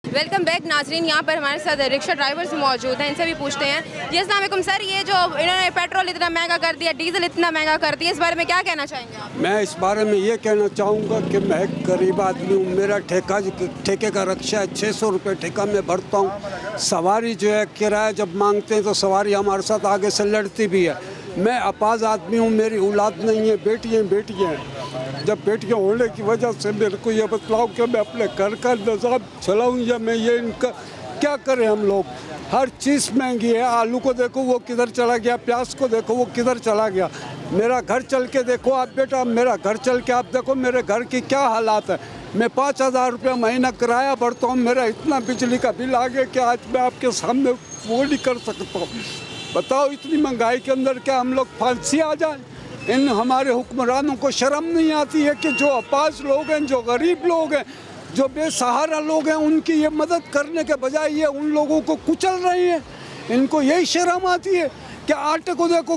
Welcome back नाजरीन। यहाँ पर हमारे साथ रिक्शा ड्राइवर्स मौजूद हैं, इनसे भी पूछते हैं। जी अस्सलाम वालेकुम सर, ये जो इन्होंने पेट्रोल इतना महंगा कर दिया, डीजल इतना महंगा कर दिया, इस बारे में क्या कहना चाहेंगे आप? मैं इस बारे में ये कहना चाहूँगा कि मैं एक गरीब आदमी हूँ। मेरा ठेके का रिक्शा है, 600 रुपये ठेका मैं भरता हूँ। सवारी जो है किराया जब मांगते हैं तो सवारी हमारे साथ आगे से लड़ती भी है। मैं अपाज आदमी हूँ, मेरी औलाद नहीं है, बेटियाँ हैं। जब बेटियाँ होने की वजह से मेरे को ये बतलाओ कि मैं अपने घर का निज़ाम चलाऊँ या मैं ये इनका क्या करें हम लोग? हर चीज़ महंगी है। आलू को देखो वो किधर चला गया, प्याज को देखो वो किधर चला गया। मेरा घर चल के देखो आप बेटा, मेरा घर चल के आप देखो मेरे घर की क्या हालात है। मैं 5,000 रुपया महीना किराया भरता हूँ, मेरा इतना बिजली का बिल आ गया कि आज मैं आपके सामने वो नहीं कर सकता हूँ। बताओ इतनी महंगाई के अंदर क्या हम लोग फांसी आ जाए? इन हमारे हुक्मरानों को शर्म नहीं आती है कि जो अपाज लोग हैं, जो गरीब लोग हैं, जो बेसहारा लोग हैं, उनकी ये मदद करने के बजाय ये उन लोगों को कुचल रही है। इनको यही शर्म आती है कि आटे को देखो,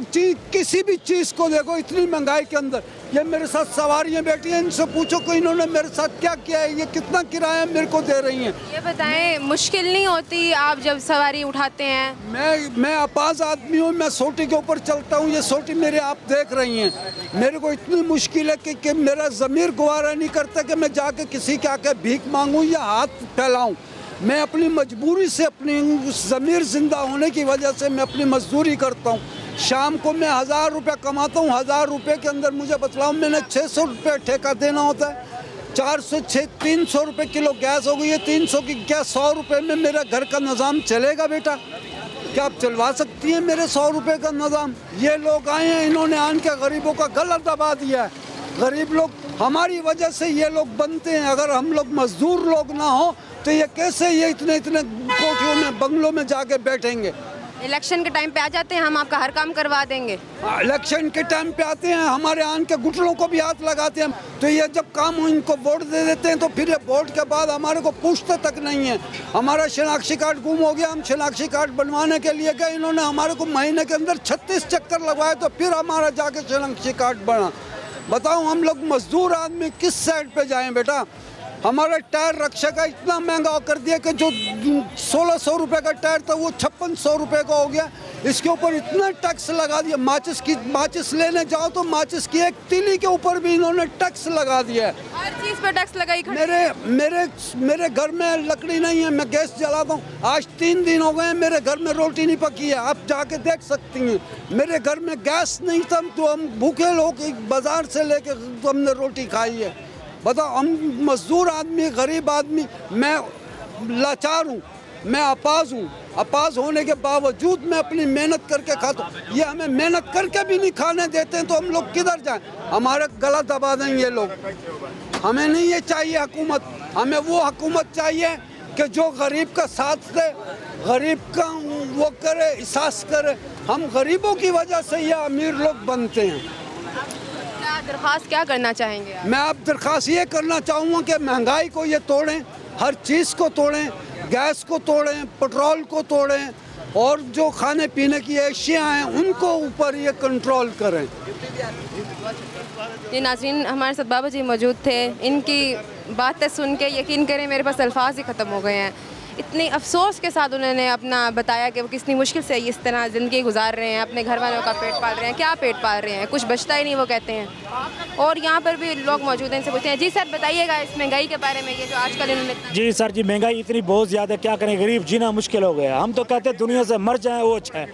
किसी भी चीज़ को देखो, इतनी महंगाई के अंदर। ये मेरे साथ सवारियाँ बैठी हैं, इनसे पूछो कि इन्होंने मेरे साथ क्या किया है, ये कितना किराया मेरे को दे रही हैं। ये बताएं, मुश्किल नहीं होती आप जब सवारी उठाते हैं? मैं अपाज आदमी हूँ, मैं सोटी के ऊपर चलता हूँ। ये सोटी मेरे आप देख रही हैं, मेरे को इतनी मुश्किल है कि मेरा ज़मीर गवारा नहीं करता कि मैं जाके किसी के आके भीख मांगूँ या हाथ फैलाऊँ। मैं अपनी मजबूरी से, अपनी ज़मीर ज़िंदा होने की वजह से मैं अपनी मजदूरी करता हूँ। शाम को मैं 1,000 रुपये कमाता हूँ। 1,000 रुपये के अंदर मुझे बतलाऊँ, मैंने 600 रुपये ठेका देना होता है। 300 रुपये किलो गैस हो गई है। 300 की गैस 100 रुपये में मेरा घर का निज़ाम चलेगा बेटा? क्या आप चलवा सकती हैं मेरे 100 रुपये का निज़ाम? ये लोग आए हैं, इन्होंने आन के गरीबों का गला दबा दिया है। गरीब लोग हमारी वजह से ये लोग बनते हैं। अगर हम लोग मजदूर लोग ना हो तो ये कैसे ये इतने कोठियों में, बंगलों में जाके बैठेंगे? इलेक्शन के टाइम पे आ जाते हैं, हम आपका हर काम करवा देंगे। इलेक्शन के टाइम पे आते हैं, हमारे आन के घुटनों को भी हाथ लगाते हैं। तो ये जब काम हो, इनको वोट दे देते हैं, तो फिर ये वोट के बाद हमारे को पूछते तक नहीं है। हमारा शनाख्ती कार्ड गुम हो गया, हम शनाख्ती कार्ड बनवाने के लिए गए, इन्होंने हमारे को महीने के अंदर 36 चक्कर लगवाए, तो फिर हमारा जाके शनाख्ती कार्ड बना। बताओ हम लोग मजदूर आदमी किस साइड पे जाएं बेटा? हमारा टायर रक्षा का इतना महंगा कर दिया कि जो 1,600 रुपये का टायर था वो 5600 रुपये का हो गया। इसके ऊपर इतना टैक्स लगा दिया। माचिस लेने जाओ तो माचिस की एक तीली के ऊपर भी इन्होंने टैक्स लगा दिया है। हर चीज़ पे टैक्स लगाई। मेरे घर में लकड़ी नहीं है, मैं गैस जलाता हूँ। आज 3 दिन हो गए हैं, मेरे घर में रोटी नहीं पकी है। आप जाके देख सकती हैं, मेरे घर में गैस नहीं था, तो हम भूखे लोग बाजार से लेके हमने रोटी खाई है। बताओ, हम मजदूर आदमी, गरीब आदमी, मैं लाचार हूँ, मैं अपाज हूँ। अपाज होने के बावजूद मैं अपनी मेहनत करके खाता हूँ। ये हमें मेहनत करके भी नहीं खाने देते हैं, तो हम लोग किधर जाएं? हमारा गला दबा देंगे ये लोग। हमें नहीं ये चाहिए हुकूमत, हमें वो हुकूमत चाहिए कि जो गरीब का साथ दे, गरीब का वो करे, एहसास करे। हम गरीबों की वजह से ये अमीर लोग बनते हैं। दरख्वास्त क्या करना चाहेंगे आप? मैं आप दरख्वास्त ये करना चाहूँगा कि महंगाई को ये तोड़ें, हर चीज़ को तोड़ें, गैस को तोड़ें, पेट्रोल को तोड़ें, और जो खाने पीने की अशिया हैं उनको ऊपर ये कंट्रोल करें। ये नाज़रीन, हमारे साथ बाबा जी मौजूद थे। इनकी बातें सुन के यकीन करें मेरे पास अल्फाज ही ख़त्म हो गए हैं। इतनी अफसोस के साथ उन्होंने अपना बताया कि वो कितनी मुश्किल से इस तरह ज़िंदगी गुजार रहे हैं, अपने घर वालों का पेट पाल रहे हैं। क्या पेट पाल रहे हैं, कुछ बचता ही नहीं वो कहते हैं। और यहाँ पर भी लोग मौजूद हैं, इनसे पूछते हैं। जी सर, बताइएगा इस महंगाई के बारे में, ये जो आजकल इन्होंने। जी सर जी, महंगाई इतनी बहुत ज़्यादा, क्या करें, गरीब जीना मुश्किल हो गया। हम तो कहते हैं दुनिया से मर जाएं वो अच्छा है।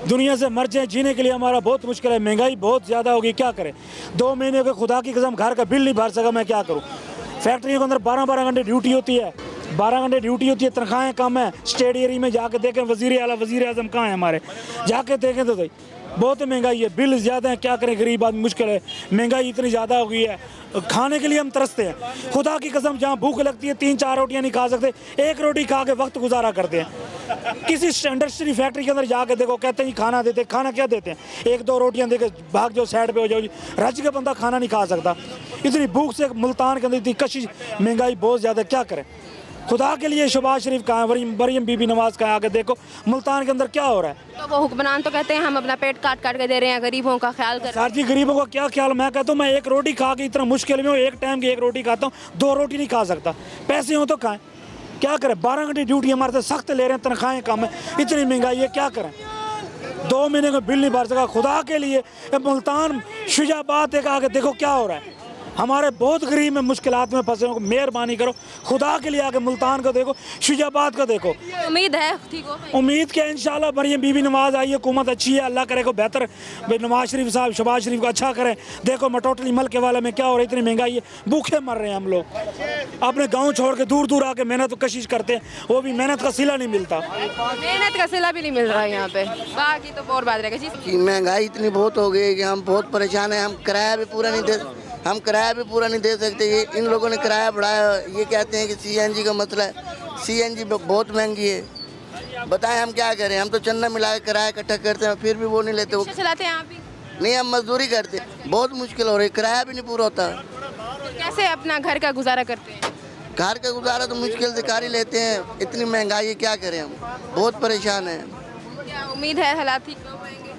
दुनिया से मर जाएं, जीने के लिए हमारा बहुत मुश्किल है। महंगाई बहुत ज़्यादा होगी, क्या करें। 2 महीने के खुदा की कसम घर का बिल नहीं भर सका, मैं क्या करूँ। फैक्ट्रियों के अंदर 12-12 घंटे ड्यूटी होती है, 12 घंटे ड्यूटी होती है, तनख्वाहें कम है। स्टेट एरिया में जाके देखें, वज़ीर आला वज़ीर आज़म कहाँ है हमारे, जाके देखें तो सही। बहुत महंगाई है, बिल ज़्यादा है, क्या करें, गरीब आदमी मुश्किल है। महंगाई इतनी ज़्यादा हो गई है, खाने के लिए हम तरसते हैं। खुदा की कसम, जहाँ भूख लगती है 3-4 रोटियाँ नहीं खा सकते, 1 रोटी खा के वक्त गुजारा करते हैं। किसी इंडस्ट्री फैक्ट्री के अंदर जाके देखो, कहते हैं खाना देते, खाना क्या देते हैं, 1-2 रोटियाँ दे के भाग जाओ, साइड पे हो जाओ जी। रज के बंदा खाना नहीं खा सकता। इतनी भूख से मुल्तान के अंदर इतनी कशिश, महंगाई बहुत ज़्यादा, क्या करें। खुदा के लिए शहबाज शरीफ कहाँ है, मरियम बीबी नवाज कहाँ, आके देखो मुल्तान के अंदर क्या हो रहा है। तो वो हुक्मरान तो कहते हैं हम अपना पेट काट काट के दे रहे हैं, गरीबों का ख्याल कर रहे हैं। सर जी, गरीबों का क्या ख्याल। मैं कहता हूँ, मैं 1 रोटी खा के इतना मुश्किल में हूँ, 1 टाइम की 1 रोटी खाता हूँ, 2 रोटी नहीं खा सकता। पैसे हों तो खाएं, क्या करें। 12 घंटे ड्यूटी हमारे से सख्त ले रहे हैं, तनख्वाहें कम है, इतनी महंगाई है, क्या करें। 2 महीने का बिल नहीं भर सका। खुदा के लिए मुल्तान शुजाबाद एक आके देखो क्या हो रहा है। हमारे बहुत गरीब में मुश्किलात में फंसे हो, मेहरबानी करो खुदा के लिए आके मुल्तान को देखो, शुजाबाद को देखो। उम्मीद है ठीक हो पाएंगे? उम्मीद क्या इंशाल्लाह मरियम बीबी नवाज आई, हुकूमत अच्छी है, अल्लाह करे को बेहतर नवाज शरीफ साहब शहबाज शरीफ को अच्छा करें। देखो मैं टोटली मलके वाले में क्या हो रहा है, इतनी महंगाई है, भूखे मर रहे हैं हम लोग, अपने गाँव छोड़ के दूर दूर आके मेहनत कशिश करते हैं, वो भी मेहनत का सिला नहीं मिलता, मेहनत का सिला भी नहीं मिल रहा है यहाँ पे। बाकी तो और बात रहेगा जी। महंगाई इतनी बहुत हो गई है कि हम बहुत परेशान हैं। हम किराया भी पूरा नहीं दे सकते। ये इन लोगों ने किराया बढ़ाया, ये कहते हैं कि सीएनजी का मसला है, सीएनजी बहुत महंगी है। बताएं हम क्या करें, हम तो चंदा मिला के किराया इकट्ठा करते हैं, फिर भी वो नहीं लेते। वो चलाते हैं आप भी? नहीं, हम मजदूरी करते हैं, बहुत मुश्किल हो रही है, किराया भी नहीं पूरा होता। कैसे अपना घर का गुजारा करते हैं? घर का गुजारा तो मुश्किल से कर ही लेते हैं, इतनी महंगाई है, क्या करें, हम बहुत परेशान हैं। क्या उम्मीद है हालात ठीक हो पाएंगे?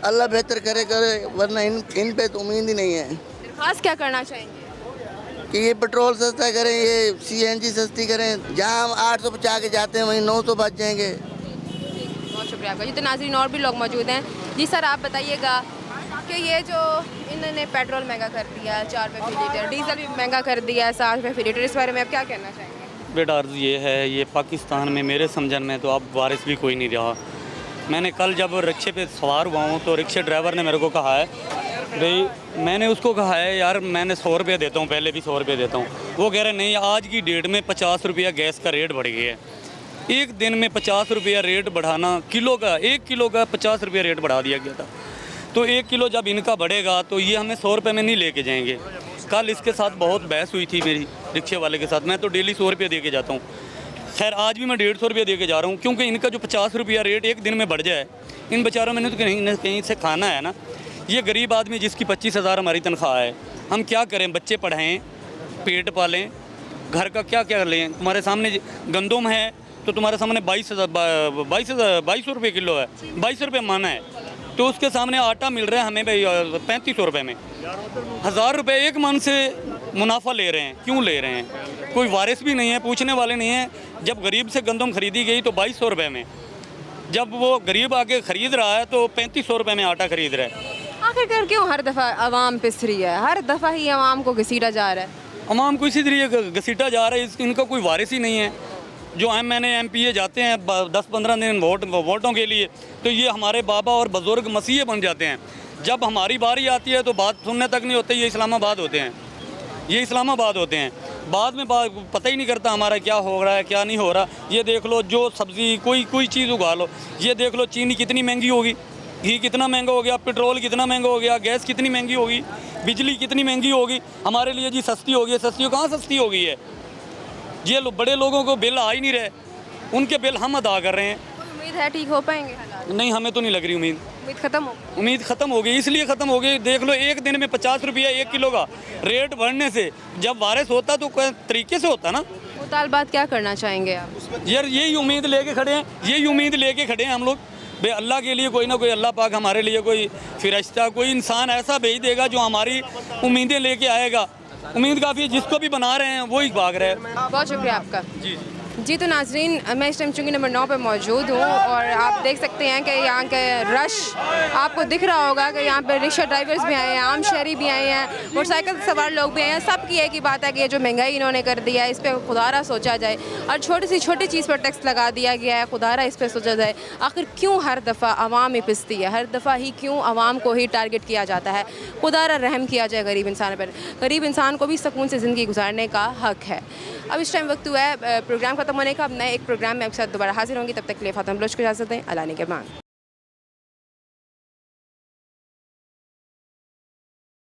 अल्लाह बेहतर करे, वरना इन पे तो उम्मीद ही नहीं है। खास क्या करना चाहेंगे? कि ये पेट्रोल सस्ता करें, ये सीएनजी सस्ती करें, जहाँ हम 800 बचा के जाते हैं वहीं 900 बच जाएंगे। बहुत शुक्रिया आपका जी। तो नाज़रीन और भी लोग मौजूद हैं। जी सर आप बताइएगा कि ये जो इन्होंने पेट्रोल महंगा कर दिया 4 रुपये फी लीटर, डीजल भी महंगा कर दिया है 7 रुपये फी लीटर, इस बारे में आप क्या कहना चाहेंगे? बेटा अर्ज़ ये है, ये पाकिस्तान में मेरे समझन में तो अब वारिस भी कोई नहीं रहा। मैंने कल जब रिक्शे पे सवार हुआ हूँ तो रिक्शे ड्राइवर ने मेरे को कहा है, भाई मैंने उसको कहा है यार मैंने 100 रुपये देता हूँ, पहले भी 100 रुपये देता हूँ। वो कह रहे नहीं, आज की डेट में 50 रुपया गैस का रेट बढ़ गया है। एक दिन में 50 रुपया रेट बढ़ाना, किलो का 1 किलो का 50 रुपया रेट बढ़ा दिया गया था। तो 1 किलो जब इनका बढ़ेगा तो ये हमें 100 रुपये में नहीं लेके जाएंगे। कल इसके साथ बहुत बहस हुई थी मेरी रिक्शे वाले के साथ। मैं तो डेली 100 रुपये दे के जाता हूँ, खैर आज भी मैं 150 रुपये दे के जा रहा हूँ, क्योंकि इनका जो 50 रुपया रेट एक दिन में बढ़ जाए, इन बेचारों में तो कहीं ना कहीं से खाना है ना। ये गरीब आदमी जिसकी 25,000 हमारी तनख्वाह है, हम क्या करें, बच्चे पढ़ाएं, पेट पालें, घर का क्या क्या लें। तुम्हारे सामने गंदम है तो तुम्हारे सामने 2200 रुपये किलो है, 22 रुपये माना है, तो उसके सामने आटा मिल रहा है हमें भाई 3500 रुपये में। 1000 रुपये एक मन से मुनाफा ले रहे हैं, क्यों ले रहे हैं? कोई वारिस भी नहीं है, पूछने वाले नहीं हैं। जब गरीब से गंदम खरीदी गई तो 2200 रुपये में, जब वो गरीब आके ख़रीद रहा है तो 3500 रुपये में आटा खरीद रहा है। आखिरकार क्यों हर दफ़ा आवाम पिस रही है, हर दफ़ा ही आवाम को घसीटा जा रहा है? आवाम को इसी तरीके घसीटा जा रहा है, इनका कोई वारिस ही नहीं है। जो MNA MPA जाते हैं 10-15 दिन वोटों के लिए, तो ये हमारे बाबा और बुज़ुर्ग मसीहे बन जाते हैं। जब हमारी बारी आती है तो बात सुनने तक नहीं होते, ये इस्लामाबाद होते हैं, ये इस्लामाबाद होते हैं। बाद में पता ही नहीं करता हमारा क्या हो रहा है क्या नहीं हो रहा। ये देख लो, जो सब्ज़ी कोई चीज़ उगा लो, ये देख लो चीनी कितनी महंगी होगी, घी कितना महंगा हो गया, पेट्रोल कितना महंगा हो गया, गैस कितनी महंगी होगी, बिजली कितनी महंगी होगी। हमारे लिए जी सस्ती हो गई है, सस्ती कहाँ सस्ती हो गई है? ये बड़े लोगों को बिल आ ही नहीं रहे, उनके बिल हम अदा कर रहे हैं। उम्मीद है ठीक हो पाएंगे हालात? नहीं, हमें तो नहीं लग रही उम्मीद। उम्मीद ख़त्म हो गई, इसलिए ख़त्म हो गई। देख लो एक दिन में 50 रुपया 1 किलो का रेट बढ़ने से जब वारिस होता तो कोई तरीके से होता ना। मुतालबात क्या करना चाहेंगे आप? यार यही उम्मीद लेके खड़े हैं हम लोग, भाई अल्लाह के लिए कोई ना कोई, अल्लाह पाक हमारे लिए कोई फिरिश्ता, कोई इंसान ऐसा भेज देगा जो हमारी उम्मीदें लेके आएगा। उम्मीद काफ़ी है, जिसको भी बना रहे हैं वही भाग रहे हैं। बहुत शुक्रिया आपका जी। तो नाजरीन मैं इस टाइम चूँकि नंबर 9 पे मौजूद हूँ और आप देख सकते हैं कि यहाँ के रश आपको दिख रहा होगा कि यहाँ पे रिक्शा ड्राइवर्स भी आए हैं, आम शहरी भी आए हैं, मोटरसाइकिल सवार लोग भी आए हैं। सबकी एक ही बात है कि ये जो महंगाई इन्होंने कर दिया है इस पर खुदारा सोचा जाए, और छोटी चीज़ पर टैक्स लगा दिया गया है, खुदारा इस पर सोचा जाए। आखिर क्यों हर दफ़ा आवाम ही पिसती है, हर दफ़ा ही क्यों आवाम को ही टारगेट किया जाता है? खुदारा रहम किया जाए गरीब इंसान पर। गरीब इंसान को भी सुकून से ज़िंदगी गुजारने का हक़ है। अब इस टाइम वक्त हुआ है प्रोग्राम ख़त्म होने का। अब नए एक प्रोग्राम में आपके साथ दोबारा हाजिर होंगी, तब तक के लिए फातिमा बलोच को इजाज़त दें। अल्लाह ने के मान।